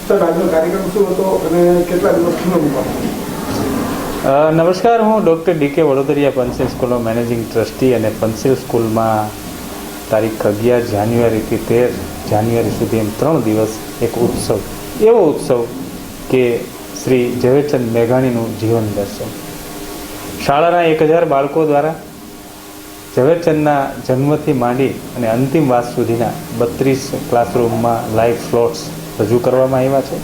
Sir, આજનો કાર્યક્રમ શું હતો અને કેટલા દિવસનો મૂકવાનો? નમસ્કાર, હું ડૉક્ટર ડી કે વડોદરિયા પંચશીલ સ્કૂલનો મેનેજિંગ ટ્રસ્ટી અને પંચશીલ સ્કૂલમાં તારીખ 11 જાન્યુઆરીથી 13 જાન્યુઆરી સુધી એમ 3 દિવસ એક ઉત્સવ, એવો ઉત્સવ કે શ્રી ઝવેરચંદ મેઘાણીનું જીવન દર્શન, શાળાના 1000 બાળકો દ્વારા ઝવેરચંદના જન્મથી માંડી અને અંતિમ વાત સુધીના 32 ક્લાસરૂમમાં લાઈવ સ્લોટ્સ રજૂ કરવામાં આવ્યા છે.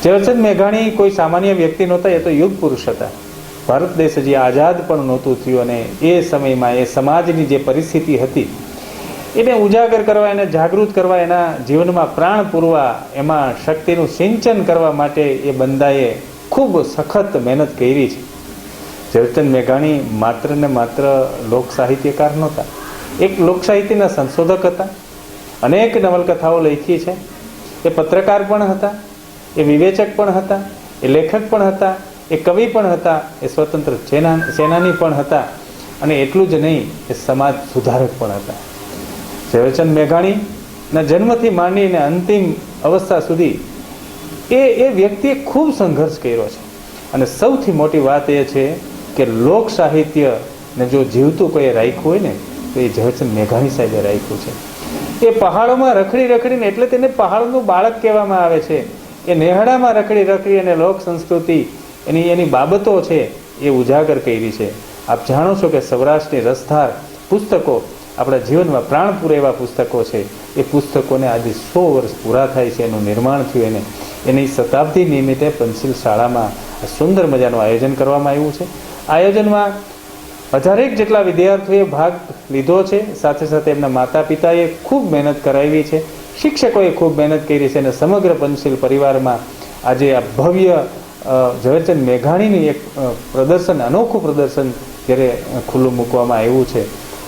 ઝવેરચંદ મેઘાણી કોઈ સામાન્ય વ્યક્તિ નહોતા, એ તો યુગ પુરુષ હતા. ભારત દેશ હજી આઝાદ પણ નહોતું થયું અને એ સમયમાં એ સમાજની જે પરિસ્થિતિ હતી એને ઉજાગર કરવા, એને જાગૃત કરવા, એના જીવનમાં પ્રાણ પૂરવા, એમાં શક્તિનું સિંચન કરવા માટે એ બંદાએ ખૂબ સખત મહેનત કરી છે. ઝવેરચંદ મેઘાણી માત્ર ને માત્ર લોક સાહિત્યકાર નહોતા, એક લોક સાહિત્યના સંશોધક હતા. અનેક નવલકથાઓ લખી છે. એ પત્રકાર પણ હતા, એ વિવેચક પણ હતા, એ લેખક પણ હતા, એ કવિ પણ હતા, એ સ્વતંત્ર સેનાની પણ હતા અને એટલું જ નહીં, એ સમાજ સુધારક પણ હતા. ઝવેરચંદ મેઘાણીના જન્મથી માંડીને અંતિમ અવસ્થા સુધી એ વ્યક્તિએ ખૂબ સંઘર્ષ કર્યો છે. અને સૌથી મોટી વાત એ છે કે લોક સાહિત્યને જો જીવતું કોઈએ રાખ્યું હોય ને તો એ ઝવેરચંદ મેઘાણી સાહેબે રાખ્યું છે. એ પહાડોમાં રખડીને, એટલે તેને પહાડનું બાળક કહેવામાં આવે છે. એ નેહડામાં રખડી અને લોક સંસ્કૃતિ એની બાબતો છે એ ઉજાગર કરી છે. આપ જાણો છો કે સૌરાષ્ટ્રની રસધાર પુસ્તકો આપણા જીવનમાં પ્રાણપુર એવા પુસ્તકો છે. એ પુસ્તકોને આજે 100 વર્ષ પૂરા થાય છે, એનું નિર્માણ થયું. એની શતાબ્દી નિમિત્તે પંચશીલ શાળામાં સુંદર મજાનું આયોજન કરવામાં આવ્યું છે. આયોજનમાં 1000 જેટલા વિદ્યાર્થીઓએ ભાગ લીધો છે. સાથે સાથે એમના માતા પિતાએ ખૂબ મહેનત કરાવી છે, શિક્ષકોએ ખૂબ મહેનત કરી છે અને સમગ્ર પંચશીલ પરિવારમાં આજે આ ભવ્ય ઝવેરચંદ મેઘાણીની એક પ્રદર્શન, અનોખું પ્રદર્શન જ્યારે ખુલ્લું મૂકવામાં આવ્યું છે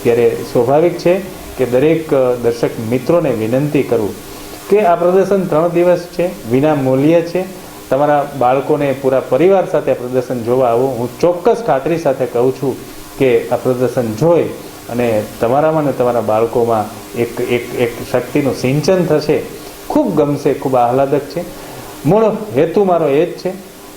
ત્યારે સ્વાભાવિક છે કે દરેક દર્શક મિત્રોને વિનંતી કરું કે આ પ્રદર્શન 3 દિવસ છે, વિના મૂલ્યે છે. તમારા બાળકોને પૂરા પરિવાર સાથે આ પ્રદર્શન જોવા આવો. હું ચોક્કસ ખાતરી સાથે કહું છું કે આ પ્રદર્શન જોઈ અને તમારામાં ને તમારા બાળકોમાં એક શક્તિનું સિંચન થશે. ખૂબ ગમશે, ખૂબ આહલાદક છે. મૂળ હેતુ મારો એ જ છે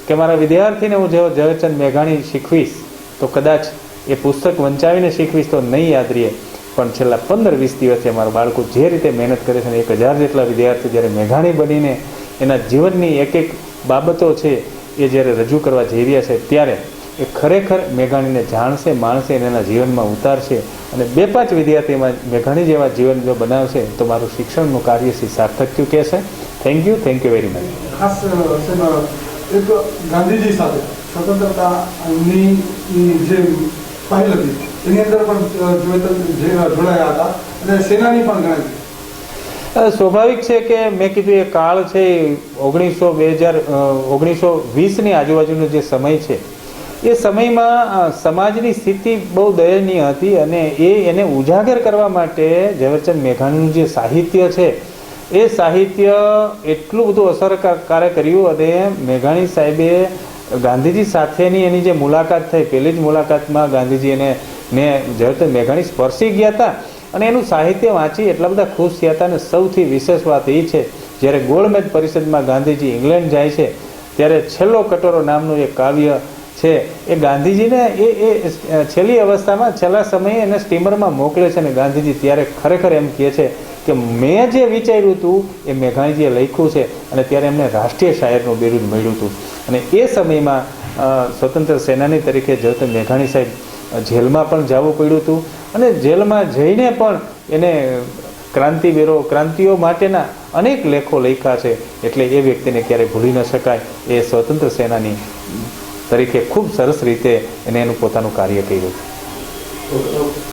કે મારા વિદ્યાર્થીને હું જેવો ઝવેરચંદ મેઘાણી શીખવીશ તો કદાચ એ પુસ્તક વંચાવીને શીખવીશ તો નહીં યાદ રહે, પણ છેલ્લા 15-20 દિવસથી અમારા બાળકો જે રીતે મહેનત કરે છે અને 1000 જેટલા વિદ્યાર્થીઓ જ્યારે મેઘાણી બનીને એના જીવનની એક બાબતો છે એ જ્યારે રજૂ કરવા જઈ રહ્યા છે ત્યારે એ ખરેખર મેઘાણીને જાણશે, માણશે અને એના જીવનમાં ઉતારશે. અને 2-5 વિદ્યાર્થીમાં મેઘાણી જેવા જીવન જો બનાવશે તો મારું શિક્ષણનું કાર્ય સાર્થક થયું કહેશે. Thank you very much. ખાસ એક ગાંધીજી સાથે સ્વતંત્રતાની જે પહેલ હતી એની અંદર પણ જોડાયા હતા અને સેનાની પણ ગણાય. સ્વાભાવિક છે કે મેં કીધું એ કાળ છે 1920ની આજુબાજુનો જે સમય છે એ સમયમાં સમાજની સ્થિતિ બહુ દયનીય હતી અને એને ઉજાગર કરવા માટે ઝવેરચંદ મેઘાણીનું જે સાહિત્ય છે એ સાહિત્ય એટલું બધું અસરકારક કર્યું. અને મેઘાણી સાહેબે ગાંધીજી સાથેની એની જે મુલાકાત થઈ, પહેલી જ મુલાકાતમાં ગાંધીજી એને ઝવેરચંદ મેઘાણી સ્પર્શી ગયા હતા અને એનું સાહિત્ય વાંચી એટલા બધા ખુશ થયા હતા. અને સૌથી વિશેષ વાત એ છે જ્યારે ગોળમેજ પરિષદમાં ગાંધીજી ઇંગ્લેન્ડ જાય છે ત્યારે છેલ્લો કટોરો નામનું એક કાવ્ય છે એ ગાંધીજીને એ છેલ્લી અવસ્થામાં, છેલ્લા સમયે એને સ્ટીમરમાં મોકલે છે અને ગાંધીજી ત્યારે ખરેખર એમ કહે છે કે મેં જે વિચાર્યું હતું એ મેઘાણીજીએ લખ્યું છે. અને ત્યારે એમને રાષ્ટ્રીય શાયરનું બિરુદ મળ્યું હતું. અને એ સમયમાં સ્વતંત્ર સેનાની તરીકે ઝવેરચંદ મેઘાણી સાહેબ જેલમાં પણ જવું પડ્યું હતું અને જેલમાં જઈને પણ એને ક્રાંતિઓ માટેના અનેક લેખો લખ્યા છે. એટલે એ વ્યક્તિને ક્યારેય ભૂલી ન શકાય. એ સ્વતંત્ર સેનાની તરીકે ખૂબ સરસ રીતે એનું પોતાનું કાર્ય કર્યું.